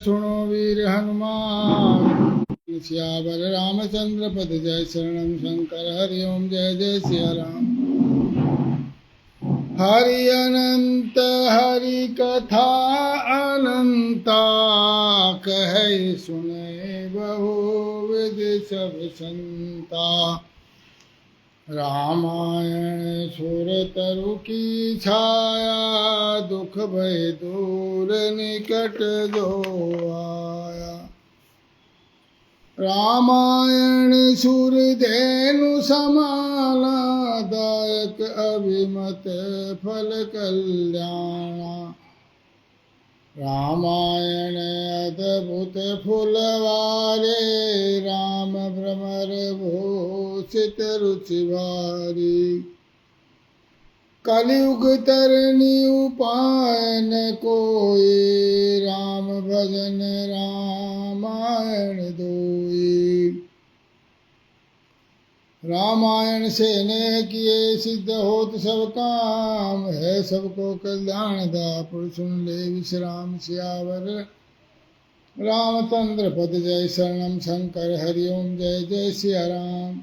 सुनो वीर हनुमान सियावर रामचंद्र पद जय शरणम शंकर हरि ओम जय जय सिया राम। हरि अनंत हरि कथा अनंता कहे सुने बहु विद सब संता। रामायण सुर तरु की छाया दुख भय दूर निकट जो आया। रामायण सुर धेनु समाना दायक अभिमत फल कल्याणा। रामायण अद्भुत फुलवारे राम भ्रमर भूषित रुचि भारी। कलयुग तरनी उपाय न कोई राम भजन रामायण दोई। रामायण से नेह किए सिद्ध होत सब काम है सबको कल्याण दापुर सुन ले विश्राम। सियावर रामचंद्र पद जय शरणम शंकर हरि ओम जय जय सिया राम।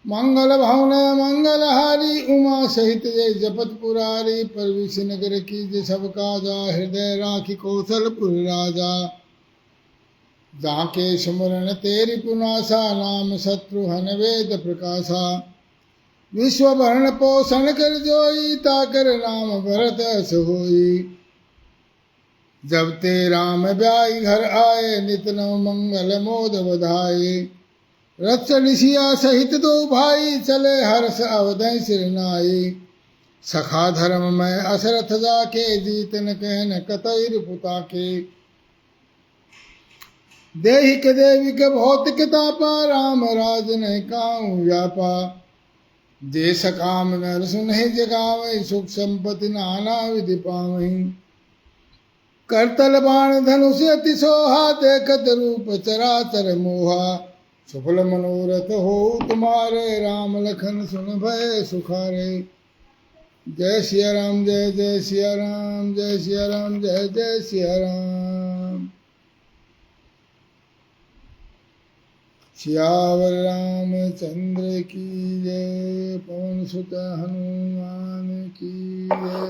मंगल भवन मंगल हारी उमा सहित जय जपत पुरारी। पर विष नगर की जय सब काजा हृदय राखी कौशलपुर राजा। जाके सुमरन तेरी पुनासा नाम शत्रुहन वेद प्रकाशा। विश्व भरण पोषण कर जोई ताकर नाम भरत अस होई। जब ते राम ब्याई घर आए नित नव मंगल मोद बधाई। रथ निशिया सहित दो भाई चले हर्ष अवधय सिरनाई। सखा धर्म में असरथ जाके जीतन कहन कतई रिपुता के। देहिक देविक भौतिक तापा राम राज नहीं काऊ व्यापा। जे सकाम नर सुनहि जगावै सुख संपत्ति नाना विधि पावै। करतल बाण धनुष अति सोहा देखत रूप चराचर मोहा। सफल मनोरथ हो तुम्हारे राम लखन सुन भय सुखारे। जय सिया राम जय जय सिया राम जय सिया राम जय जय सिया राम। सियावर रामचंद्र की जय पवन सुत हनुमान की जय।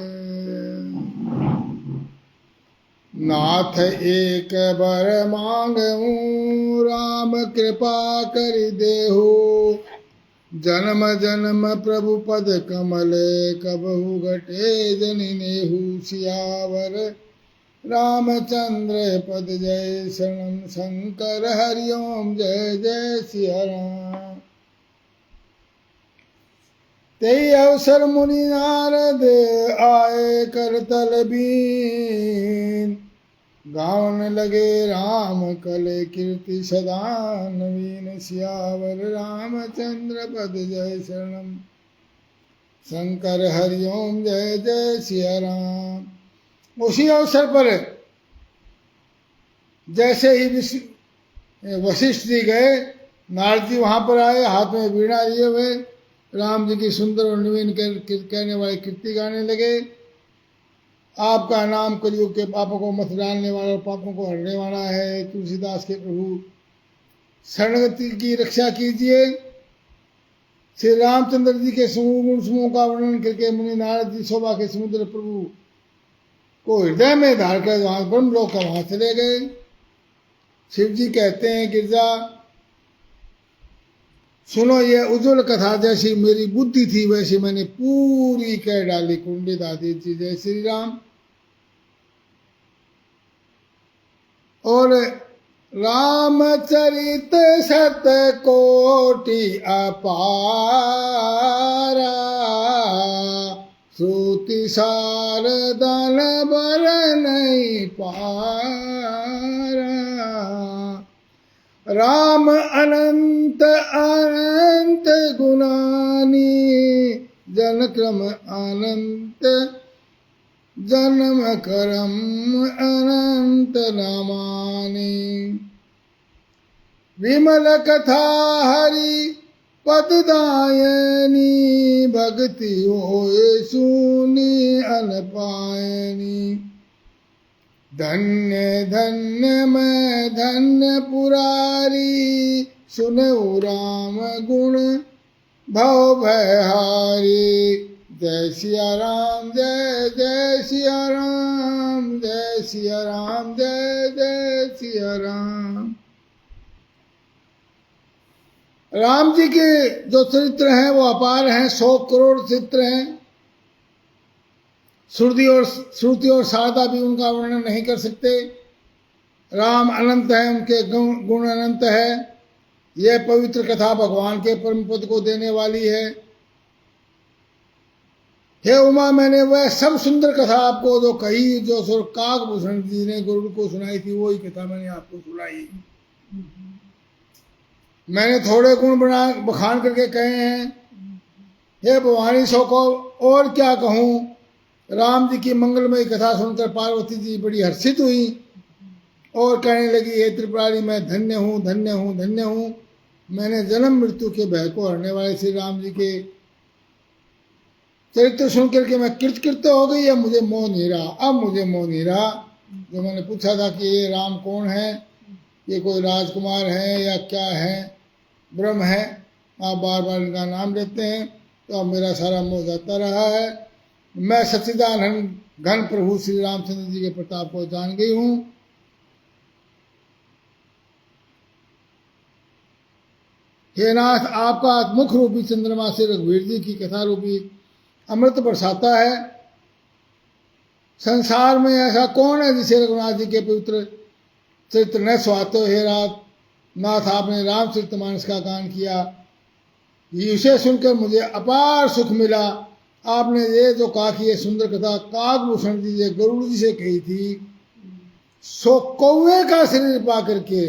नाथ एक बर मांगूं राम कृपा कर देहु। जन्म जन्म प्रभु पद कमल कबहु घटे जनि नेहु। सियावर रामचंद्र पद जय शरणम शंकर हरि ओम जय जय सिया राम। ते अवसर मुनि नारद आए करतल बीन। गावन लगे राम कले कीर्ति सदा नवीन। सियावर रामचंद्र पद जय शरणम शंकर हरि ओम जय जय सिया राम। उसी अवसर पर जैसे ही वशिष्ठ जी गए नारद जी वहां पर आए हाथ में वीणा लिए हुए राम जी की सुंदर और नवीन कहने वाले कीर्ति गाने लगे। आपका नाम कलयुग के पापों को मत डालने वाला और पापों को हरने वाला है। तुलसीदास के प्रभु शरणागति की रक्षा कीजिए। श्री रामचंद्र जी के गुण समूह का वर्णन करके मुनि नारद जी शोभा के समुद्र प्रभु को हृदय में धार कर वहां ब्रह्म लोक का वहां चले गए। शिव जी कहते हैं गिरजा सुनो ये उज्जवल कथा जैसी मेरी बुद्धि थी वैसी मैंने पूरी कह डाली कुंडी दादी जी। जय श्री राम। और रामचरित सत कोटि अपारा। श्रुति सार दान बर नहीं पारा। राम अनंत अनंत गुणानी जन क्रम अनंत जन्म करम अनंत नामानि। विमल कथा हरि पददायनी भक्ति होए सुनी अनपायनी। धन्य धन्य मैं धन्य पुरारी, सुनऊ राम गुण भव भयहारी। जय सिया राम, जय जय सिया राम, जय सिया राम, जय जय सिया राम। राम जी के जो चरित्र हैं वो अपार हैं, 100 करोड़ चरित्र हैं। श्रुति और शारदा भी उनका वर्णन नहीं कर सकते। राम अनंत है, उनके गुण अनंत है। यह पवित्र कथा भगवान के परम पद को देने वाली है। हे उमा, मैंने वह सब सुंदर कथा आपको जो कही, जो सुर काकभूषण जी ने गरुड़ को सुनाई थी, वही कथा मैंने आपको सुनाई। मैंने थोड़े गुण बखान करके कहे हैं। हे भवानी, सो को और क्या कहूँ। राम जी की मंगलमयी कथा सुनकर पार्वती जी बड़ी हर्षित हुई और कहने लगी, हे त्रिपुरारी, मैं धन्य हूँ, धन्य हूँ, धन्य हूँ। मैंने जन्म मृत्यु के भय को हरने वाले श्री राम जी के चरित्र सुन करके मैं कृतकृत हो गई। अब मुझे मोह नहीं रहा, अब मुझे मोह नहीं रहा। जो मैंने पूछा था कि ये राम कौन है, ये कोई राजकुमार है या क्या है, ब्रह्म है, आप बार बार इनका नाम लेते हैं, तो अब मेरा सारा मोह जाता रहा है। मैं सच्चिदानंद घन प्रभु श्री रामचंद्र जी के प्रताप को जान गई हूँ। हे नाथ, आपका मुख रूपी चंद्रमा से रघुवीर जी की कथा रूपी अमृत बरसाता है। संसार में ऐसा कौन है जिसे रघुनाथ जी के पवित्र चरित्र न सुहाते हो। हे नाथ, आपने रामचरितमानस का गान किया, इसे सुनकर मुझे अपार सुख मिला। आपने ये जो कहा कि ये सुंदर कथा काकभूषण जी ने गरुड़ जी से कही थी, सो कौवे का शरीर पा करके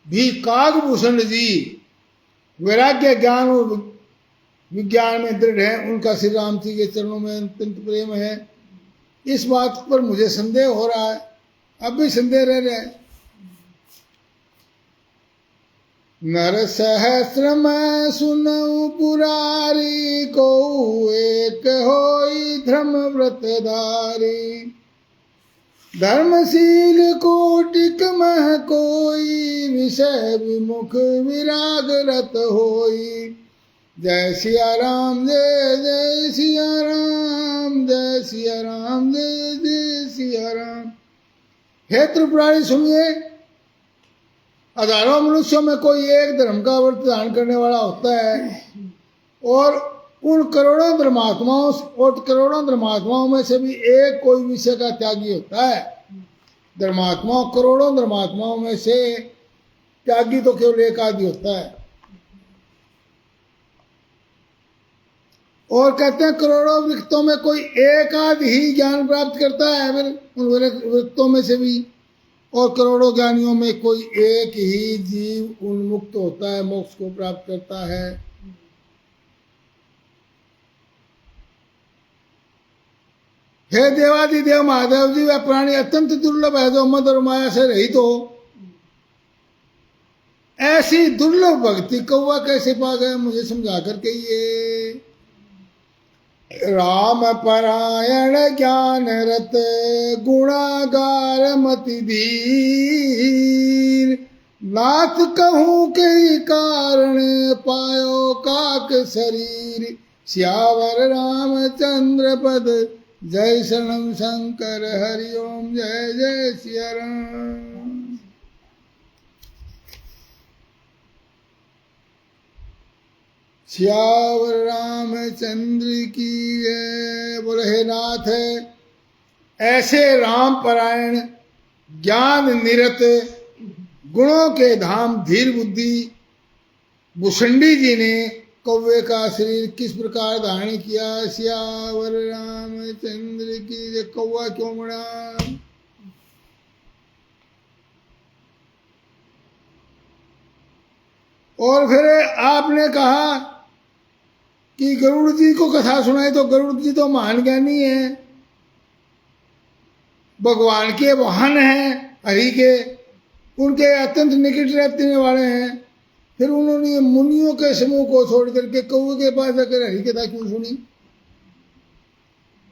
भी काकभूषण जी वैराग्य ज्ञान और विज्ञान में दृढ़ है। उनका श्री राम जी के चरणों में अत्यंत प्रेम है। इस बात पर मुझे संदेह हो रहा है, अब भी संदेह रह रहा है। नर सहस्र मैं सुनऊ पुरारी, को एक होई धर्म व्रतधारी। धर्मशील कोटिक मह कोई, विषय विमुख विराग रत होई। जय सिया राम, जय जय सिया राम, जय सिया राम, जय जय सिया राम। हे त्रिपुरारी, सुनिए, हजारों मनुष्यों में कोई एक धर्म का व्रत धारण करने वाला होता है, और उन करोड़ों धर्मात्माओं में से भी एक कोई विषय का त्यागी होता है। करोड़ों धर्मात्माओं में से त्यागी तो केवल एक आदि होता है। और कहते हैं करोड़ों वृत्तों में कोई एक आदि ही ज्ञान प्राप्त करता है, फिर उन वृत्तों में से भी। और करोड़ों ज्ञानियों में कोई एक ही जीव उन्मुक्त होता है, मोक्ष को प्राप्त करता है। हे देवादिदेव महादेव जी, वह प्राणी अत्यंत दुर्लभ है जो मद और माया से रहित हो। ऐसी दुर्लभ भक्ति कौवा कैसे पा गए, मुझे समझा कर कहिए। राम परायण ज्ञान रत, गुणागार मति धीर। नाथ कहूँ के कारण, पायो काक शरीर। श्यावर रामचंद्र पद, जय शरणम शंकर हरि ओम। जय जय सिया राम। श्यावर रामचंद्र की जय। बोले हे नाथ, ऐसे राम परायण ज्ञान निरत गुणों के धाम धीर बुद्धि भुषंडी जी ने कौवे का शरीर किस प्रकार धारण किया। श्यावर रामचंद्र की जय। कौवा क्यों बना? और फिर आपने कहा कि गरुड़ जी को कथा सुनाई, तो गरुड़ जी तो महान ज्ञानी है, भगवान के वाहन हैं, हरि के, उनके अत्यंत निकट रहने वाले हैं। फिर उन्होंने मुनियों के समूह को छोड़ करके कौवे के पास जाकर हरि कथा क्यों सुनी?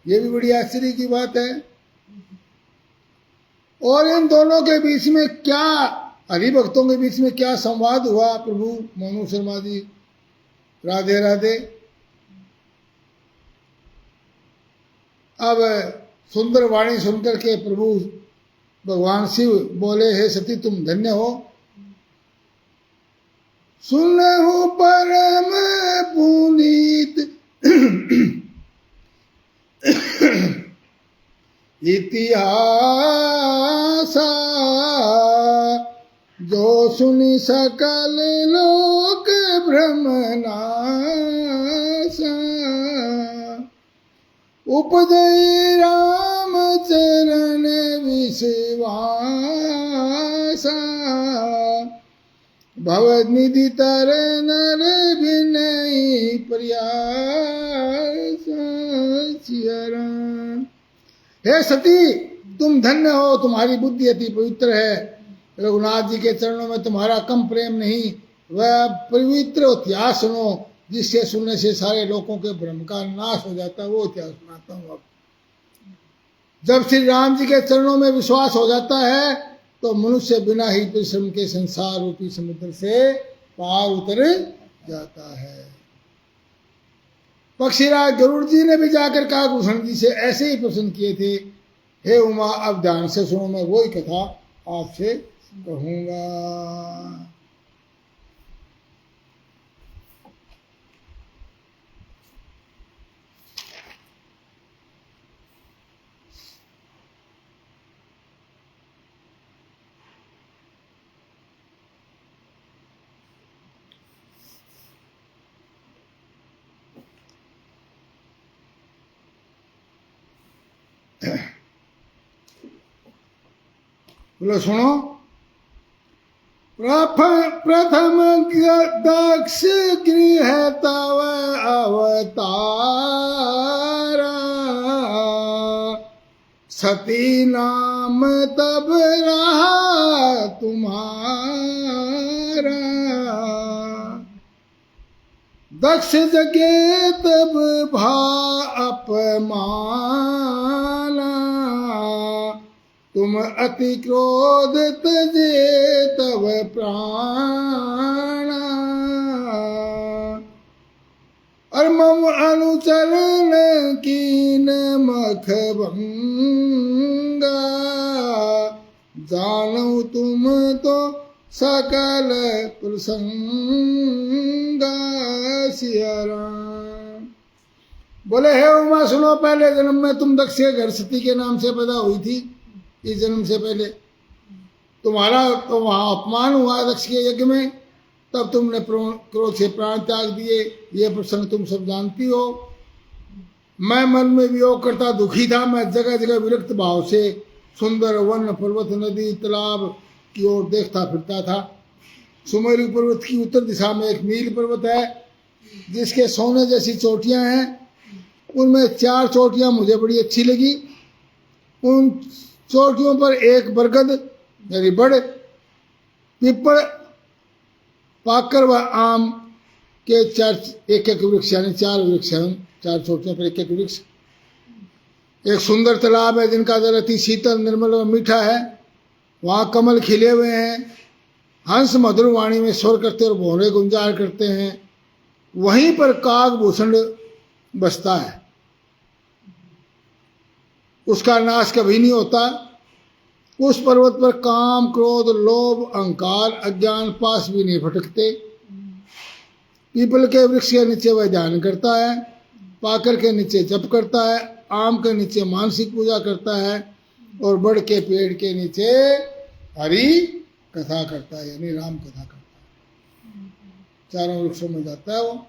ये भी बड़ी आश्चर्य की बात है। और इन दोनों के बीच में क्या, हरिभक्तों के बीच में क्या संवाद हुआ प्रभु मोनू शर्मा जी, राधे राधे। अब सुंदर वाणी सुनकर के प्रभु भगवान शिव बोले, हे सती तुम धन्य हो, सुनहु परम पुनीत इतिहास, जो सुनि सकल लोक भ्रम नासा, उपदय राम चरण विश्वासा, भवनिधि तर नर विनय प्रयास। हे सती तुम धन्य हो, तुम्हारी बुद्धि अति पवित्र है, रघुनाथ जी के चरणों में तुम्हारा कम प्रेम नहीं। वह पवित्र इतिहास सुनो, जिससे सुनने से सारे लोगों के भ्रम का नाश हो जाता है, वो इतिहास सुनाता हूँ। अब जब श्री राम जी के चरणों में विश्वास हो जाता है तो मनुष्य बिना ही परिश्रम के संसार रूपी समुद्र से पार उतर जाता है। पक्षीराज गरुड़ जी ने भी जाकर काकभूषण जी से ऐसे ही प्रश्न किए थे। हे उमा, अब ध्यान से सुनो, मैं वही कथा आपसे कहूंगा। बोलो सुनो। प्रथम दक्ष गृह तव अवतारा, सती नाम तब रहा तुम्हारा, दक्ष जगे तब भा अपमाना, तुम अति क्रोध तजे तव प्राणा, और मम अनुचरण कीन मखभंगा, जानू तुम तो सकल प्रसंगा। सिया राम। बोले हे उमा सुनो, पहले जन्म में तुम दक्ष के घर सती के नाम से पैदा हुई थी। इस जन्म से पहले तुम्हारा तो वहां अपमान हुआ दक्ष के यज्ञ में, तब तुमने क्रोध से प्राण त्याग दिए। ये प्रसंग तुम सब जानती हो। मैं मन में वियोग करता दुखी था। मैं जगह जगह विरक्त भाव से सुंदर वन पर्वत नदी तालाब की ओर देखता फिरता था। सुमेरु पर्वत की उत्तर दिशा में एक नील पर्वत है, जिसके सोने जैसी चोटियां हैं। उनमें 4 चोटियां मुझे बड़ी अच्छी लगी। उन चोटियों पर एक बरगद यानी बड़, पीपल, पाकर व आम के 4 एक वृक्ष यानी 4 वृक्ष हैं। 4 चोटियों पर एक वृक्ष। एक सुंदर तालाब है जिनका जल अति शीतल निर्मल व मीठा है। वहाँ कमल खिले हुए हैं। हंस मधुर वाणी में स्वर करते और भौरे गुंजार करते हैं। वहीं पर काकभूषण बसता है। उसका नाश कभी नहीं होता। उस पर्वत पर काम, क्रोध, लोभ, अहंकार, अज्ञान पास भी नहीं भटकते। पीपल के वृक्ष के नीचे वह ध्यान करता है। पाकर के नीचे जप करता है। आम के नीचे मानसिक पूजा करता है और बड़ के पेड़ के नीचे हरि कथा करता है, यानी राम कथा करता है। 4 वृक्षों में जाता है वो।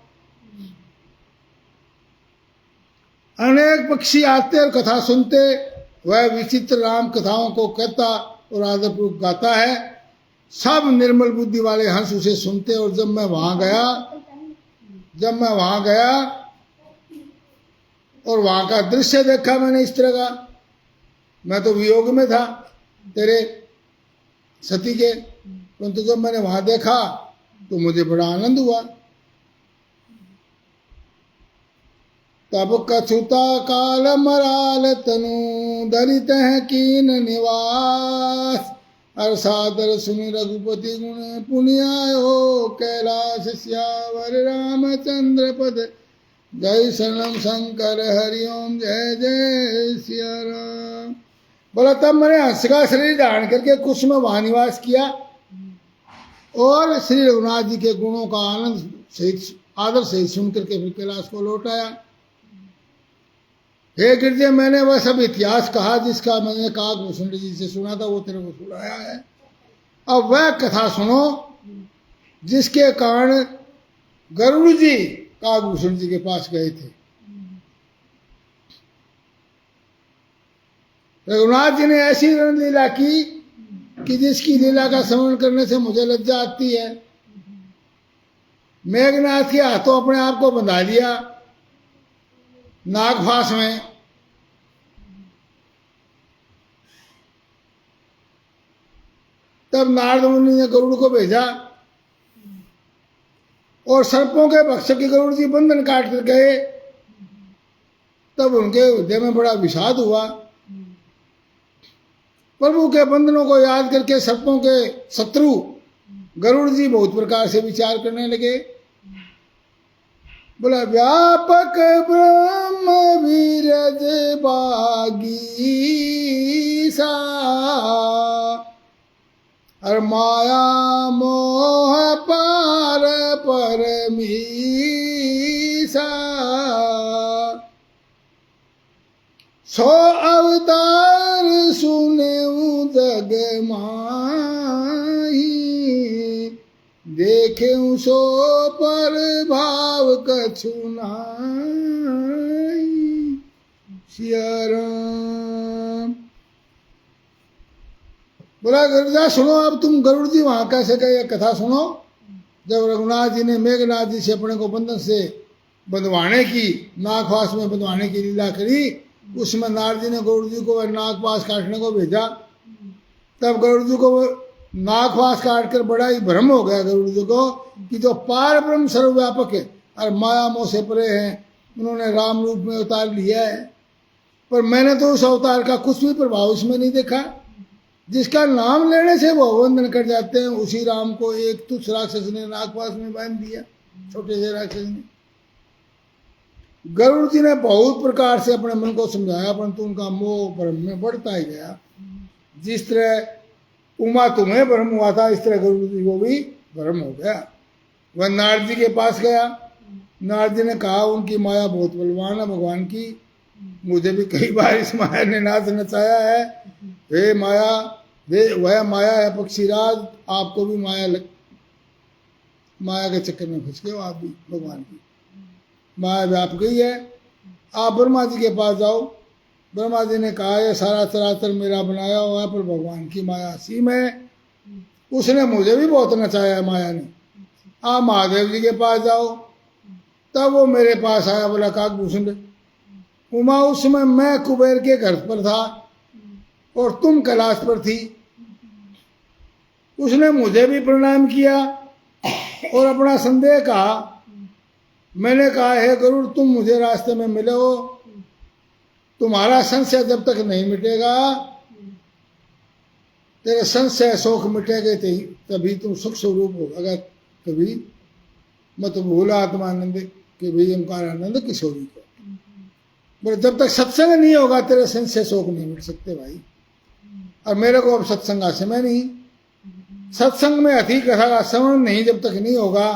अनेक पक्षी आते और कथा सुनते। वह विचित्र राम कथाओं को कहता और आदरपूर्वक गाता है। सब निर्मल बुद्धि वाले हंस उसे सुनते। और जब मैं वहां गया और वहां का दृश्य देखा मैंने इस तरह का, मैं तो वियोग में था तेरे सती के, परंतु जब मैंने वहां देखा तो मुझे बड़ा आनंद हुआ। तब कछुता काल मराल तनु दरित है कीन निवास। और सादर सुनि रघुपति गुण पुनियायो कैलाश श्यावर रामचंद्र पद। जय शरणम शंकर हरिओम जय जय सिया राम। बोला तब मैंने हंस का शरीर धारण करके कुछ में वहां निवास किया और श्री रघुनाथ जी के गुणों का आनंद सहित आदर सहित सुन करके फिर कैलाश को लौट आया। हे गिरजे, मैंने वह सब इतिहास कहा जिसका मैंने काकभूषण जी से सुना था, वो तेरे को सुनाया है। अब वह कथा सुनो जिसके कारण गरुड़ जी काकभूषण जी के पास गए थे। रघुनाथ जी ने ऐसी लीला की कि जिसकी लीला का श्रवण करने से मुझे लज्जा आती है। मेघनाथ के हाथों अपने आप को बंधा लिया नागफास में। तब नारद मुनि ने गरुड़ को भेजा और सर्पों के भक्षक के गरुड़ जी बंधन काट कर गए। तब उनके हृदय में बड़ा विषाद हुआ। प्रभु के बंधनों को याद करके सर्पों के शत्रु गरुड़ जी बहुत प्रकार से विचार करने लगे। बोला व्यापक ब्रह्म वीरज बागीसा और माया मोह पार परमीसा। सो अवतार सुने जग माही देखे सो पर भाव कछु नाई। सिया राम। बोला गरुड़ा सुनो, अब तुम गरुड़ जी वहां कैसे गए कथा सुनो। जब रघुनाथ जी ने मेघनाथ जी से अपने को बंधन से बंधवाने की, नागपास में बंधवाने की लीला करी, उसमें नारद जी ने गरुड़ जी को नागपास काटने को भेजा। तब गरुड़ जी को नागपास काट कर बड़ा ही भ्रम हो गया गरुड़ जी को कि जो पार ब्रह्म सर्वव्यापक है और माया मोह से परे हैं, उन्होंने राम रूप में अवतार लिया है, पर मैंने तो उस अवतार का कुछ भी प्रभाव उसमें नहीं देखा। जिसका नाम लेने से वो वंदन कर जाते हैं, उसी राम को एक तुच्छ राक्षस ने नागपास में बांध दिया, छोटे से राक्षस ने। गरुड़ जी ने बहुत प्रकार से अपने मन को समझाया, परंतु उनका मोह ब्रह्म में बढ़ता ही गया। जिस तरह उमा तुम्हें भ्रम हुआ था, इस तरह गरुड़ जी को भी भ्रम हो गया। वह नारद जी के पास गया। नारद जी ने कहा उनकी माया बहुत बलवान है भगवान की, मुझे भी कई बार इस माया ने नाच नचाया है। हे माया, वह माया है पक्षीराज, आपको भी माया के चक्कर में फंस गए हो आप भी। भगवान की माया व्याप गई है। आप ब्रह्मा जी के पास जाओ। ब्रह्मा जी ने कहा यह सारा चराचर मेरा बनाया हुआ है, पर भगवान की माया असीम है, उसने मुझे भी बहुत नचाया है माया ने। आप महादेव जी के पास जाओ। तब वो मेरे पास आया, बोला काकभूषण उमा, उस समय मैं कुबेर के घर पर था और तुम कैलाश पर थी। उसने मुझे भी प्रणाम किया और अपना संदेह कहा। मैंने कहा हे गरुड़, तुम मुझे रास्ते में मिले हो, तुम्हारा संशय जब तक नहीं मिटेगा, तेरे संशय शोक मिटेगे तभी तुम सुख स्वरूप हो। अगर कभी मत भूला आत्मानंद के भी ओंकार आनंद किशोरी को। बोले जब तक सत्संग नहीं होगा तेरे संशय शोक नहीं मिट सकते भाई। और मेरे को अब सत्संग समय नहीं, सत्संग में अति कथा का श्रवण नहीं जब तक नहीं होगा,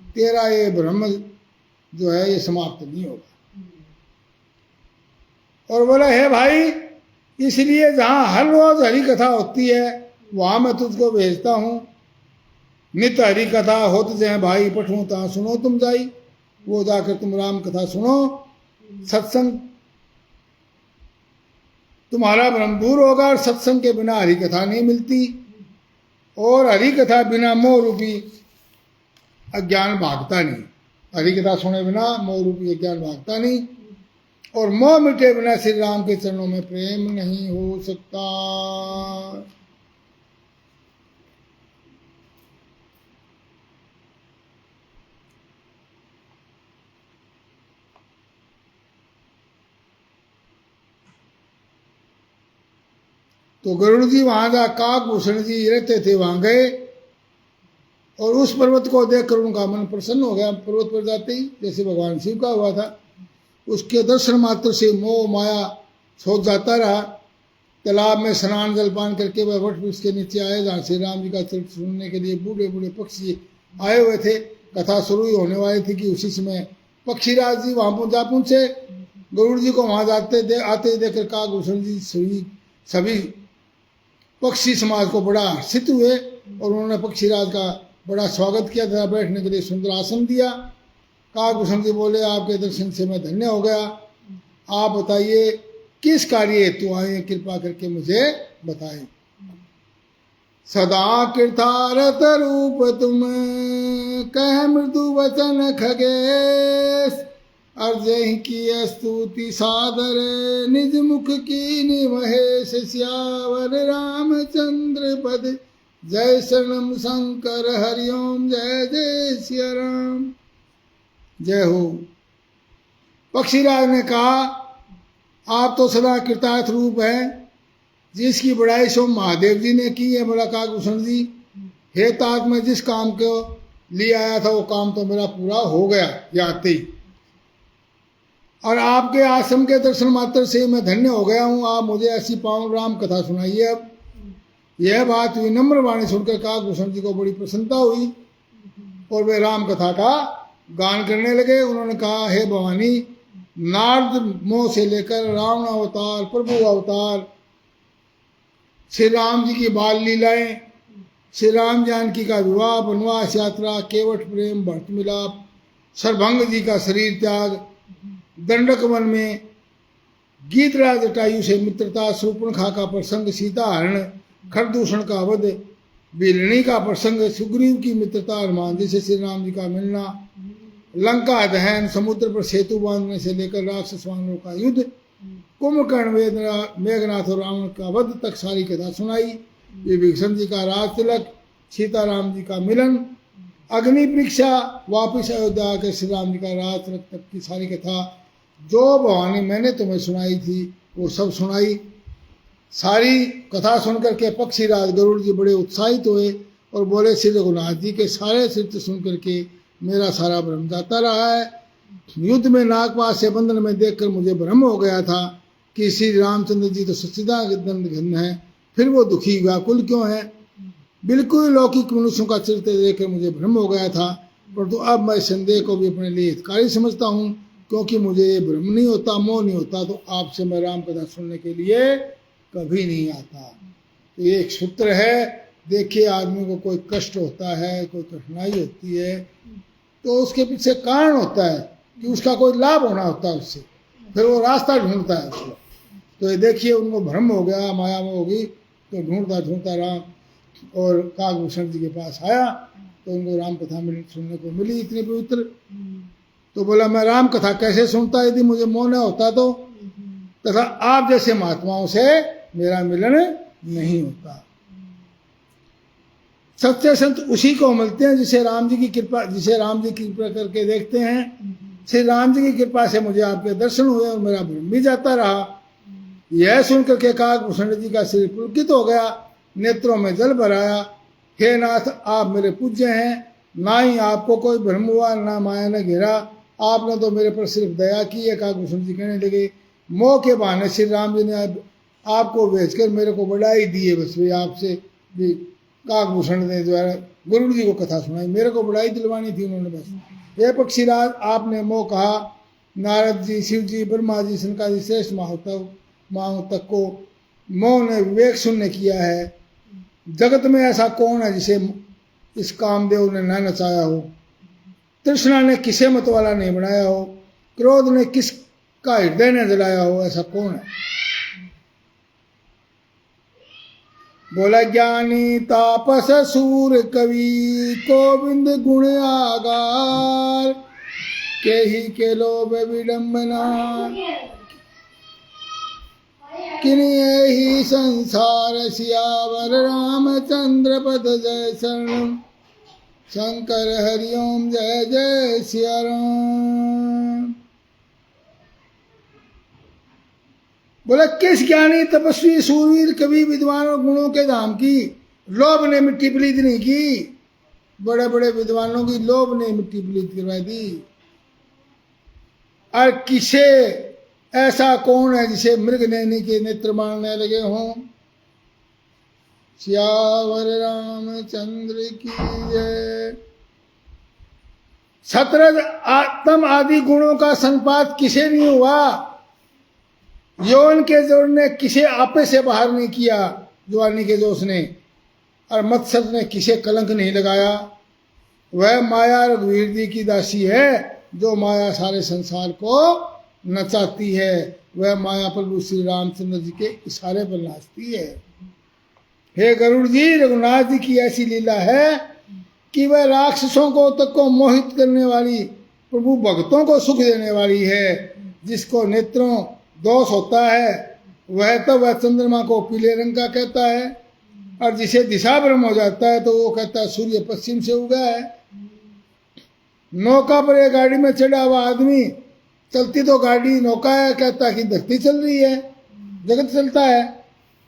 तेरा ये ब्रह्म जो है ये समाप्त नहीं होगा। और बोला हे भाई, इसलिए जहां हर रोज हरि कथा होती है वहां मैं तुझको भेजता हूं। नित्य हरि कथा होत जय भाई, पठू ता सुनो तुम जाई। वो जाकर तुम राम कथा सुनो, सत्संग तुम्हारा भ्रम दूर होगा। और सत्संग के बिना हरि कथा नहीं मिलती, और हरि कथा बिना मोह रूपी अज्ञान भागता नहीं। हरि कथा सुने बिना मोह रूपी अज्ञान भागता नहीं, और मोह मिटे बिना श्री राम के चरणों में प्रेम नहीं हो सकता। तो गरुड़ जी वहां जा काकभूषण जी रहते थे, वहां गए और उस पर्वत को देखकर उनका मन प्रसन्न हो गया। पर्वत पर जाते ही जैसे भगवान शिव का हुआ था, उसके दर्शन मात्र से मोह माया छूट जाता रहा। तालाब में स्नान जलपान करके वह वट वृक्ष के नीचे आए, जहाँ श्री राम जी का चरित्र सुनने के लिए बूढ़े बूढ़े पक्षी आए हुए थे। कथा शुरू ही होने वाली थी कि उसी समय पक्षीराज जी वहां पर जा पहुंचे। गरुड़ जी को वहां आते देखकर काकभूषण जी सभी पक्षी समाज को बड़ा हर्षित हुए और उन्होंने पक्षीराज का बड़ा स्वागत किया तथा बैठने के लिए सुंदर आसन दिया। काकभूषण जी बोले, आपके दर्शन से मैं धन्य हो गया। आप बताइए किस कार्य हेतु आए, कृपा करके मुझे बताएं। सदा कृतारत रूप तुम कह मृदु वचन खगेश, अर्जय की स्तुति सादर निज मुख की निमहेश, श्यावर रामचंद्र पद जय शरणम शंकर हरिओम, जय जय सिया राम। जय हो। पक्षीराज ने कहा, आप तो सदा कृतार्थ रूप है, जिसकी बड़ाई सो महादेव जी ने की है। बोला काकभूषण जी, हे तात, मैं जिस काम को लिए आया था वो काम तो मेरा पूरा हो गया आते ही, और आपके आश्रम के दर्शन मात्र से मैं धन्य हो गया हूँ। आप मुझे ऐसी पावन राम कथा सुनाइए। अब यह बात विनम्र वाणी सुनकर काकभूषण जी को बड़ी प्रसन्नता हुई और वे राम कथा का गान करने लगे। उन्होंने कहा, हे भवानी, नारद मोह से लेकर रावण अवतार, प्रभु अवतार, श्री राम जी की बाल लीलाएं, श्री राम जानकी का विवाह, वनवास यात्रा, केवट प्रेम, भक्त मिलाप, सरभंग जी का शरीर त्याग, दंडक वन में गीतराज जटायु से मित्रता, शूर्पणखा का प्रसंग, सीता हरण, खरदूषण का वध, बिलनी का प्रसंग, सुग्रीव की मित्रता, हनुमान जी से श्री राम जी का मिलना, लंका दहन, समुद्र पर सेतु बांधने से लेकर राक्षस वानरों का युद्ध, कुंभकर्ण, मेघनाथ और रावण का वध तक सारी कथा सुनाई। विभीषण जी का राज तिलक, सीताराम जी का मिलन, अग्नि परीक्षा, वापिस अयोध्या आकर श्री राम जी का राज तिलक तक की सारी कथा जो भवानी मैंने तुम्हें सुनाई थी वो सब सुनाई। सारी कथा सुनकर के पक्षीराज गरुड़ जी बड़े उत्साहित हुए और बोले, श्री रघुनाथ जी के सारे चरित्र सुनकर के मेरा सारा भ्रम जाता रहा है। युद्ध में नागपाश से बंधन में देखकर मुझे भ्रम हो गया था कि श्री रामचंद्र जी तो सच्चिदानंद घन है, फिर वो दुखी व्याकुल क्यों है। बिल्कुल लौकिक मनुष्यों का चरित्र देखकर मुझे भ्रम हो गया था, परंतु अब मैं संदेह को भी अपने लिए हितकारी समझता हूँ, क्योंकि मुझे ये भ्रम नहीं होता, मोह नहीं होता, तो आपसे मैं राम कथा सुनने के लिए कभी नहीं आता। तो ये एक सूत्र है। देखिए, आदमी को कोई कष्ट होता है, कोई कठिनाई होती है, तो उसके पीछे कारण होता है कि उसका कोई लाभ होना होता है उससे, फिर वो रास्ता ढूंढता है उसको। तो ये देखिए, उनको भ्रम हो गया, माया में होगी, तो ढूंढता ढूंढता राम और काकभूषण जी के पास आया, तो उनको राम कथा सुनने को मिली इतनी पवित्र। तो बोला, मैं राम कथा कैसे सुनता यदि मुझे मोह न होता तो, तथा आप जैसे महात्माओं से मेरा मिलन नहीं होता। सच्चे संत उसी को मिलते हैं जिसे राम जी की कृपा करके देखते हैं। श्री राम जी की कृपा से मुझे आपके दर्शन हुए और मेरा भ्रम भी जाता रहा। यह सुनकर के काकभूषण जी का शरीर पुलकित हो गया, नेत्रों में जल भर आया। हे नाथ, आप मेरे पूज्य हैं, ना ही आपको कोई भ्रम हुआ, ना माया ने घेरा, आपने तो मेरे पर सिर्फ दया की है। काकभूषण जी कहने लगे, मोह के बहाने श्री राम जी ने आपको भेजकर मेरे को बढ़ाई दी है। बस वे आपसे भी काकभूषण ने जो है गरुड़ जी को कथा सुनाई, मेरे को बढ़ाई दिलवानी थी उन्होंने बस। हे पक्षीराज, आपने मोह कहा, नारद जी, शिव जी, ब्रह्मा जी, शंकर जी, श्रेष्ठ माओ तक को मोह ने विवेक शून्य किया है। जगत में ऐसा कौन है जिसे इस कामदेव ने न नचाया हो, तृष्णा ने किसे मत वाला नहीं बनाया हो, क्रोध ने किसका हृदय ने जलाया हो, ऐसा कौन है। बोला, ज्ञानी तापस सूर कवि गोविंद गुण आगार, के ही के लोभ विडम्बना, किन्हीं ही संसार सियावर रामचंद्र पद जय शरणम शंकर हरिओम, जय जय सिया राम। बोला किस ज्ञानी तपस्वी सूरवीर कवि विद्वान और गुणों के धाम की लोभ ने मिट्टी पलीत नहीं की। बड़े बड़े विद्वानों की लोभ ने मिट्टी पलीत करवा दी। और किसे ऐसा कौन है जिसे मृग नैनी के नेत्र मारने लगे हों। सियावर रामचंद्र की जय। सतरज आत्म आदि गुणों का संपात किसे नहीं हुआ। यौन के जोर ने किसे आपे से बाहर नहीं किया, जवानी के जोश ने, और मत्सर ने किसे कलंक नहीं लगाया। वह माया रघुवीर जी की दासी है, जो माया सारे संसार को नचाती है। वह माया प्रभु श्री रामचंद्र जी के इशारे पर नाचती है। हे गरुड़ जी, रघुनाथ जी की ऐसी लीला है कि वह राक्षसों को तक को मोहित करने वाली, प्रभु भक्तों को सुख देने वाली है। जिसको नेत्रों दोष होता है वह चंद्रमा को पीले रंग का कहता है, और जिसे दिशा भ्रम हो जाता है तो वो कहता है सूर्य पश्चिम से उगा है। नौका पर एक गाड़ी में चढ़ा हुआ आदमी, चलती तो गाड़ी नौका है, कहता है कि धरती चल रही है, जगत चलता है।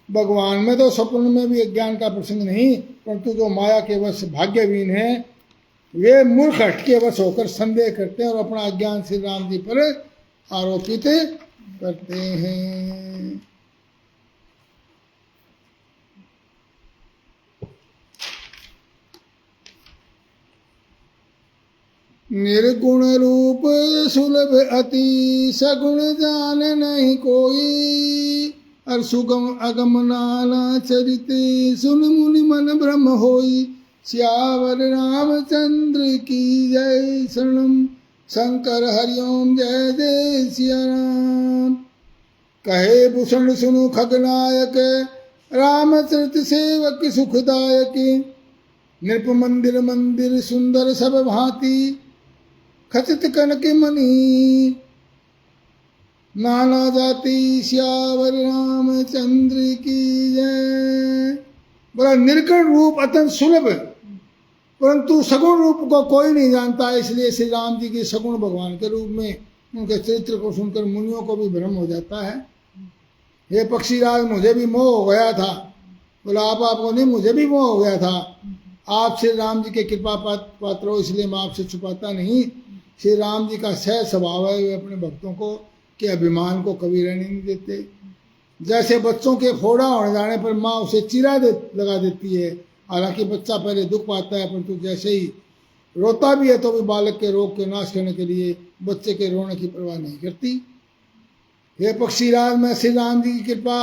भगवान में तो स्वप्न में भी ज्ञान का प्रसंग नहीं, परंतु जो माया के वश भाग्यहीन है वे मूर्ख हट के वश होकर संदेह करते हैं और अपना अज्ञान श्री राम जी पर आरोपित करते हैं। निर्गुण रूप सुलभ अति, सगुण जान नहीं कोई। और सुगम अगम नाना चरिते, सुन मुनि मन ब्रह्म होई। सियावर रामचंद्र की जय। शरणम शंकर हरिओम जय जय सिया राम। कहे भूषण सुनु खगनायक, रामचरित सेवक सुखदायक। नृप मंदिर मंदिर सुंदर सब भांति, खचित कनक मणि। नाना जाति श्यावर रामचंद्र की जय। बड़ा निर्गुण रूप अत्यंत सुलभ, परंतु सगुण रूप को कोई नहीं जानता। इसलिए श्री राम जी के सगुण भगवान के रूप में उनके चरित्र को सुनकर मुनियों को भी भ्रम हो जाता है। हे पक्षीराज, मुझे भी मोह हो गया था। बोला आप आपको नहीं, मुझे भी मोह हो गया था। आप श्री राम जी के कृपा पात्र हो, इसलिए मैं आपसे छुपाता नहीं। श्री राम जी का सहज स्वभाव है, वे अपने भक्तों को के अभिमान को कभी रहने नहीं देते। जैसे बच्चों के फोड़ा होने जाने पर माँ उसे चिरा लगा देती है, हालांकि बच्चा पहले दुख पाता है, परंतु जैसे ही रोता भी है तो भी बालक के रोग के नाश करने के लिए बच्चे के रोने की परवाह नहीं करती। हे पक्षीराज, मैं श्री राम जी की कृपा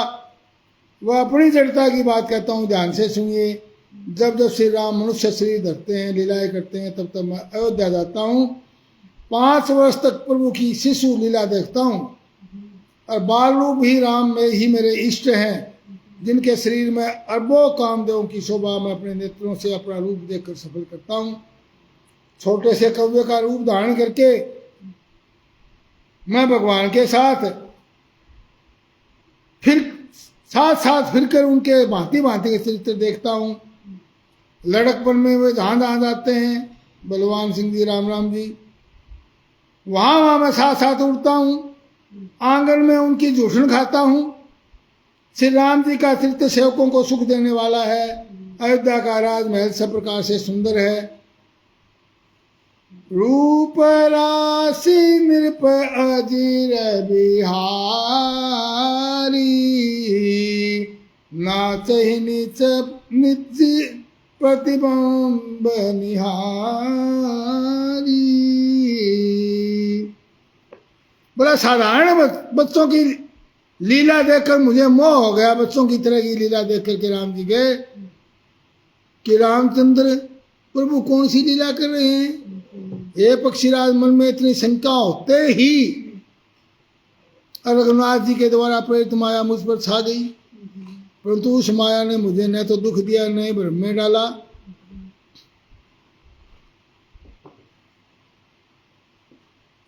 वह अपनी जड़ता की बात कहता हूँ, ध्यान से सुनिए। जब जब श्री राम मनुष्य शरीर धरते हैं, लीलाएं करते हैं, तब तब मैं अयोध्या जाता हूँ। 5 वर्ष तक प्रभु की शिशु लीला देखता हूँ, और बाल रूप ही राम में ही मेरे इष्ट हैं, जिनके शरीर में अरबों कामदेवों की शोभा मैं अपने नेत्रों से अपना रूप देखकर सफल करता हूँ। छोटे से कव्य का रूप धारण करके मैं भगवान के साथ फिरकर उनके भांति भांति के चरित्र देखता हूँ। लड़कपन में वे जहाँ जहाँ जाते हैं, बलवान सिंह जी, राम राम जी, वहाँ मैं साथ साथ उड़ता हूँ। आंगन में उनकी जूठन खाता हूँ। श्री राम जी का चरित्र सेवकों को सुख देने वाला है। अयोध्या का राजमहल सब प्रकार से सुंदर है। रूप राशि नृप अजीर बिहारी, नाचहि नीच निज प्रतिबिंब निहारी। बड़ा साधारण बच्चों की लीला देखकर मुझे मोह हो गया। बच्चों की तरह की लीला देख करके राम जी गए कि रामचंद्र प्रभु कौन सी लीला कर रहे हैं। ये पक्षीराज, मन में इतनी शंका होते ही रघुनाथ जी के द्वारा प्रेरित माया मुझ पर छा गई, परंतु उस माया ने मुझे न तो दुख दिया न ही भ्रम में डाला।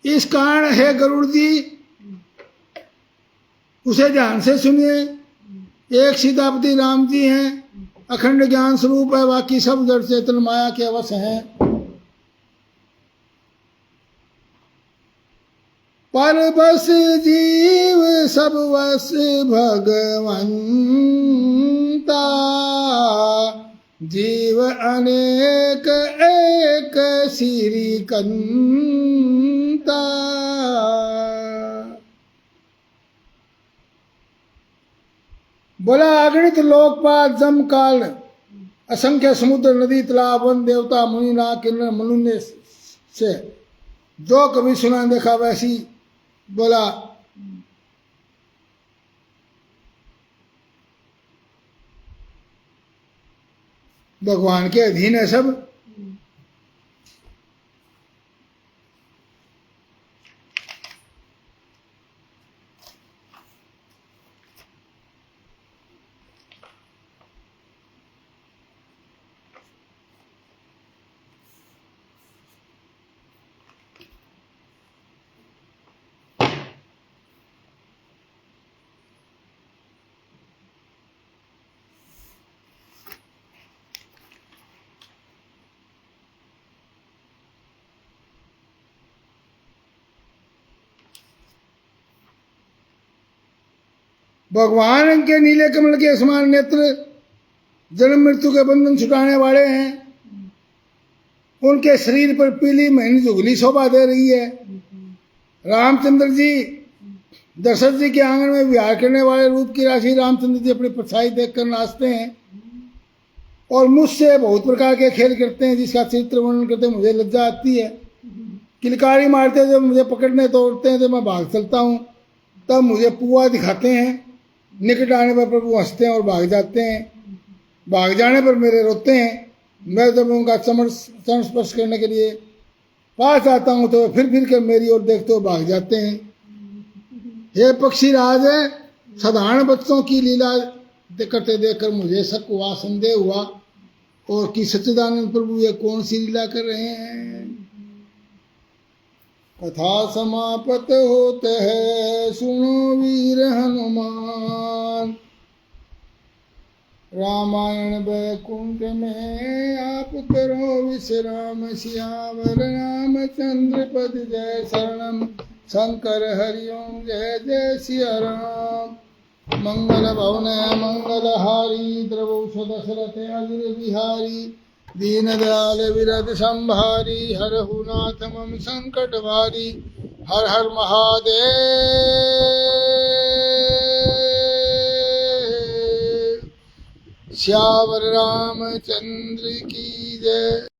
इस कारण है गरुड़ जी, उसे ध्यान से सुनिए। एक सीतापति राम जी हैं, अखंड ज्ञान स्वरूप है, बाकी सब जड़ चेतन माया के वश हैं। पर बस जीव सब वस भगवंता, जीव अनेक एक श्रीकंता। बोला अगणित लोकपाल जम काल, असंख्य समुद्र नदी तालाब वन देवता मुनि नाग किन्नर मनुष्य से जो कभी सुना देखा वैसी। बोला भगवान के अधीन है सब। भगवान के नीले कमल के समान नेत्र जन्म मृत्यु के बंधन छुटाने वाले हैं। उनके शरीर पर पीली महीनी जुगली शोभा दे रही है। रामचंद्र जी दशरथ जी के आंगन में विहार करने वाले रूप की राशि रामचंद्र जी अपनी परछाई देखकर नाचते हैं और मुझसे बहुत प्रकार के खेल करते हैं जिसका चरित्र वर्णन करते मुझे लज्जा आती है। किलकारी मारते जब मुझे पकड़ने तोड़ते हैं तो मैं भाग चलता हूँ, तब मुझे पुआ दिखाते हैं। निकट आने पर प्रभु हंसते हैं और भाग जाते हैं, भाग जाने पर मेरे रोते हैं। मैं जब उनका चरण स्पर्श करने के लिए पास आता हूँ तो फिर कर मेरी ओर देखते हुए भाग जाते हैं। हे पक्षी राज, साधारण बच्चों की लीला करते देखकर मुझे शक हुआ, संदेह हुआ और कि सच्चिदानंद प्रभु ये कौन सी लीला कर रहे हैं। कथा समाप्त होते है सुनो वीर हनुमान, रामायण वैकुंठ में आप करो विश्राम। सियावर रामचंद्र पद जय शरणम, शंकर हरिओम जय जय सिया राम। मंगल भवन मंगलहारी, द्रवौ दशरथ अग्र बिहारी। दीनदयाल विरद संभारी, हरहु नाथ मम संकट भारी। हर हर महादेव। श्यावर रामचंद्र की जय।